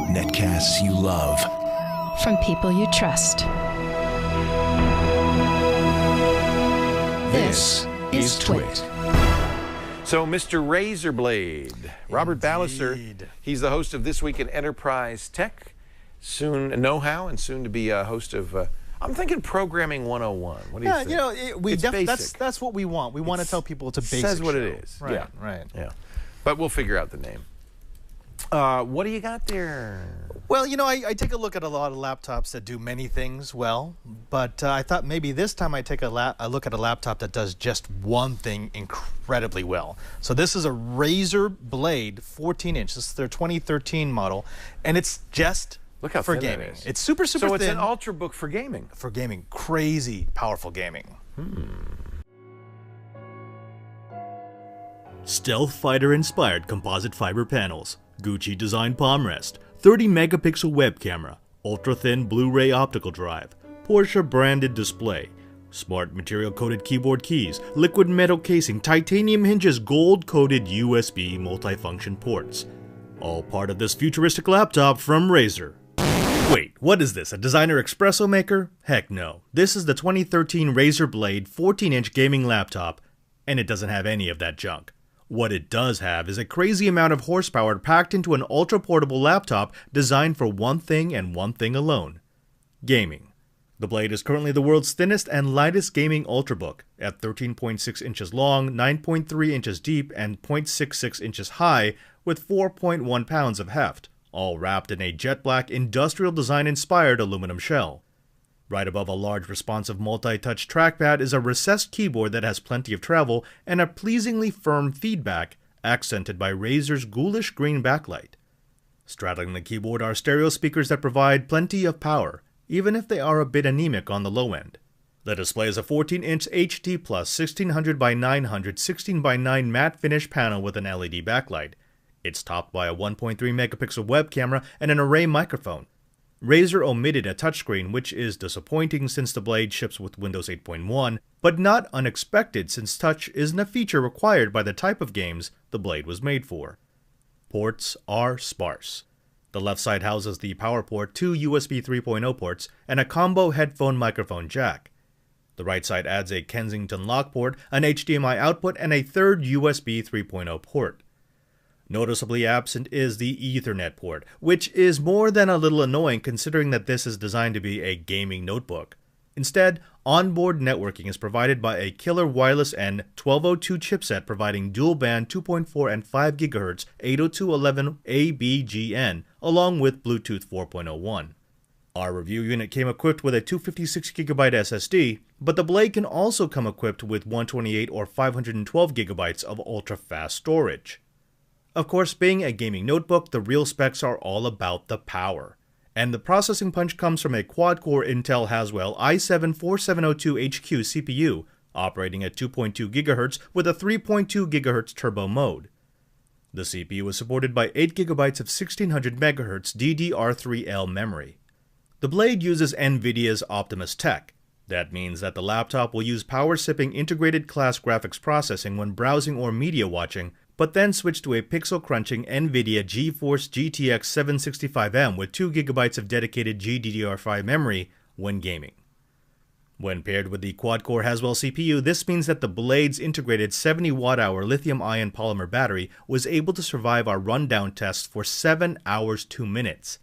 Netcasts you love. From people you trust. This is Twit. So, Mr. Razer Blade, Robert Ballister, he's the host of This Week in Enterprise Tech, soon know-how, and soon to be a host of, I'm thinking Programming 101. What do you think? That's what we want. We want to tell people it's a basic says what show. it is. Right, yeah. right. Yeah. But we'll figure out the name. What do you got there? Well, I take a look at a lot of laptops that do many things well, but I thought maybe this time I'd take a look at a laptop that does just one thing incredibly well. So this is a Razer Blade 14-inch. This is their 2013 model, and it's just Look how for thin gaming. that is. It's super thin. So it's an Ultrabook for gaming. For gaming. Crazy powerful gaming. Stealth fighter inspired composite fiber panels, Gucci designed palm rest, 30 megapixel web camera, ultra thin Blu-ray optical drive, Porsche branded display, smart material coated keyboard keys, liquid metal casing, titanium hinges, gold coated USB multifunction ports. All part of this futuristic laptop from Razer. Wait, what is this, a designer espresso maker? Heck no. This is the 2013 Razer Blade 14-inch gaming laptop, and it doesn't have any of that junk. What it does have is a crazy amount of horsepower packed into an ultra-portable laptop designed for one thing and one thing alone: gaming. The Blade is currently the world's thinnest and lightest gaming ultrabook, at 13.6 inches long, 9.3 inches deep, and 0.66 inches high, with 4.1 pounds of heft, all wrapped in a jet black industrial design-inspired aluminum shell. Right above a large responsive multi-touch trackpad is a recessed keyboard that has plenty of travel and a pleasingly firm feedback, accented by Razer's ghoulish green backlight. Straddling the keyboard are stereo speakers that provide plenty of power, even if they are a bit anemic on the low end. The display is a 14-inch HD Plus 1600 by 900 16 by 9 matte finish panel with an LED backlight. It's topped by a 1.3 megapixel web camera and an array microphone. Razer omitted a touchscreen, which is disappointing since the Blade ships with Windows 8.1, but not unexpected since touch isn't a feature required by the type of games the Blade was made for. Ports are sparse. The left side houses the power port, 2 USB 3.0 ports, and a combo headphone microphone jack. The right side adds a Kensington lock port, an HDMI output, and a third USB 3.0 port. Noticeably absent is the Ethernet port, which is more than a little annoying considering that this is designed to be a gaming notebook. Instead, onboard networking is provided by a killer wireless N 1202 chipset providing dual-band 2.4 and 5 GHz 802.11 ABGN, along with Bluetooth 4.01. Our review unit came equipped with a 256GB SSD, but the Blade can also come equipped with 128 or 512GB of ultra-fast storage. Of course, being a gaming notebook, the real specs are all about the power. And the processing punch comes from a quad-core Intel Haswell i7-4702HQ CPU, operating at 2.2 GHz with a 3.2 GHz turbo mode. The CPU is supported by 8 GB of 1600 MHz DDR3L memory. The Blade uses NVIDIA's Optimus Tech. That means that the laptop will use power-sipping integrated class graphics processing when browsing or media watching, but then switch to a pixel-crunching NVIDIA GeForce GTX 765M with 2 GB of dedicated GDDR5 memory when gaming. When paired with the quad-core Haswell CPU, this means that the Blade's integrated 70 Wh lithium-ion polymer battery was able to survive our rundown tests for 7 hours 2 minutes.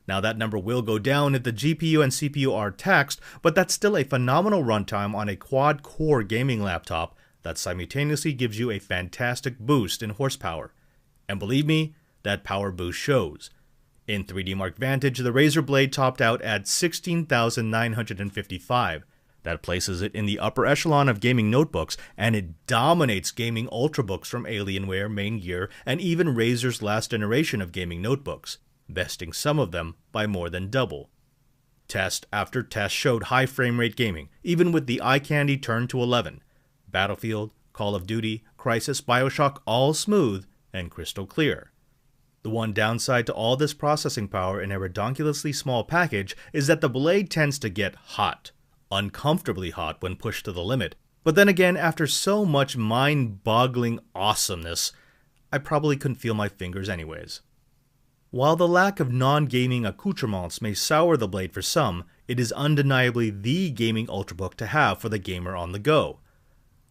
Now that number will go down if the GPU and CPU are taxed, but that's still a phenomenal runtime on a quad-core gaming laptop that simultaneously gives you a fantastic boost in horsepower. And believe me, that power boost shows. In 3D Mark Vantage, the Razer Blade topped out at 16,955. That places it in the upper echelon of gaming notebooks, and it dominates gaming ultrabooks from Alienware, Main Gear, and even Razer's last generation of gaming notebooks, besting some of them by more than double. Test after test showed high frame rate gaming, even with the eye candy turned to 11. Battlefield, Call of Duty, Crysis, BioShock, all smooth and crystal clear. The one downside to all this processing power in a redonkulously small package is that the Blade tends to get hot, uncomfortably hot when pushed to the limit. But then again, after so much mind-boggling awesomeness, I probably couldn't feel my fingers anyways. While the lack of non-gaming accoutrements may sour the Blade for some, it is undeniably the gaming ultrabook to have for the gamer on the go.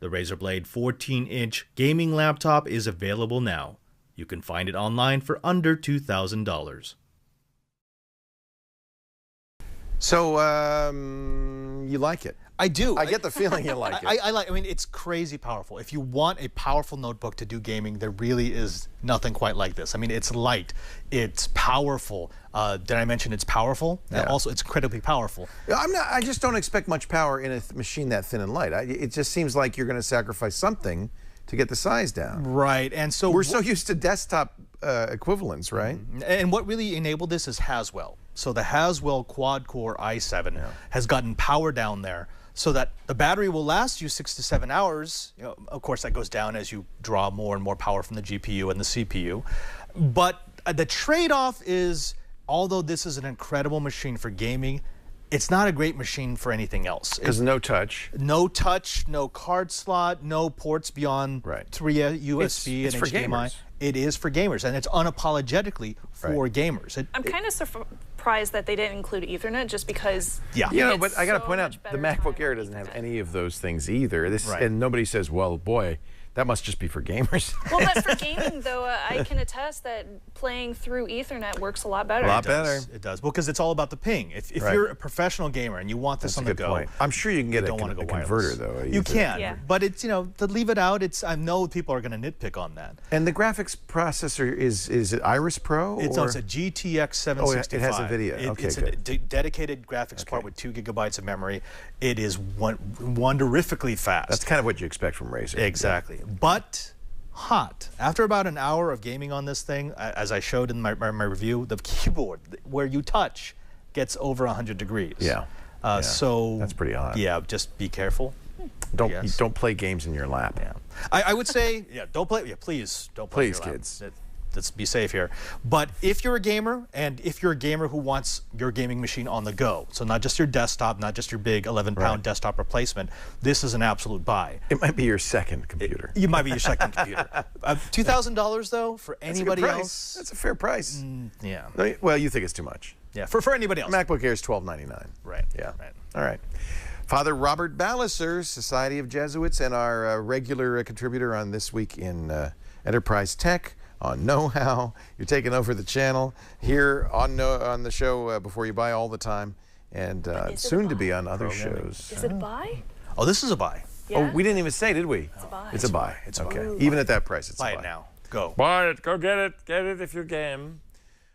The Razer Blade 14-inch gaming laptop is available now. You can find it online for under $2,000. So, you like it? I do. I get the feeling you like it. I mean, it's crazy powerful. If you want a powerful notebook to do gaming, there really is nothing quite like this. I mean, it's light, it's powerful. Did I mention it's powerful? Yeah. Also, it's incredibly powerful. I just don't expect much power in a machine that thin and light. It just seems like you're going to sacrifice something to get the size down. Right, and so we're so used to desktop equivalents, right? And what really enabled this is Haswell. So the Haswell quad-core i7 has gotten power down there, so that the battery will last you 6 to 7 hours. You know, of course, that goes down as you draw more and more power from the GPU and the CPU. But the trade-off is, although this is an incredible machine for gaming, it's not a great machine for anything else. Because no touch. No touch, no card slot, no ports beyond 3 USB it's and for HDMI. gamers. It is for gamers, and it's unapologetically for gamers. I'm kind of surprised that they didn't include Ethernet, just because. Yeah, you know, but I got to point out, the MacBook Air doesn't have any of those things either. And nobody says, well, boy, that must just be for gamers. Well, but for gaming, though, I can attest that playing through Ethernet works a lot better. A lot better. It does. Well, because it's all about the ping. If you're a professional gamer and you want this on the go, point. I'm sure you can get a converter, though. You can, but it's, you know, to leave it out, I know people are going to nitpick on that. And the graphics processor, is it Iris Pro? It's a GTX 765. Oh, it has a video. It's a dedicated graphics part with 2 gigabytes of memory. It is wonderfully fast. That's kind of what you expect from Razer. Exactly. But hot. After about an hour of gaming on this thing, as I showed in my review, the keyboard where you touch gets over 100 degrees. Yeah. So that's pretty hot. Yeah, just be careful. Don't play games in your lap. Yeah. I would say, don't play. Yeah, please don't play. Please, kids. Let's be safe here. But if you're a gamer, and if you're a gamer who wants your gaming machine on the go, so not just your desktop, not just your big 11-pound desktop replacement, this is an absolute buy. It might be your second computer. It might be your second computer. $2,000 though for anybody else. That's a fair price. Yeah. Well, you think it's too much. Yeah. For anybody else. MacBook Air is $12.99. Right. Yeah. Right. All right. Father Robert Ballecer, Society of Jesuits, and our regular contributor on This Week in Enterprise Tech, on Know-How. You're taking over the channel here on the show Before You Buy all the time, and soon to be on other shows. Is it a buy? Oh, this is a buy. Yeah. Oh, we didn't even say, did we? It's a buy. It's a buy. It's okay. Even at that price, it's a buy. Buy it now. Go. Buy it. Go get it. Get it if you can.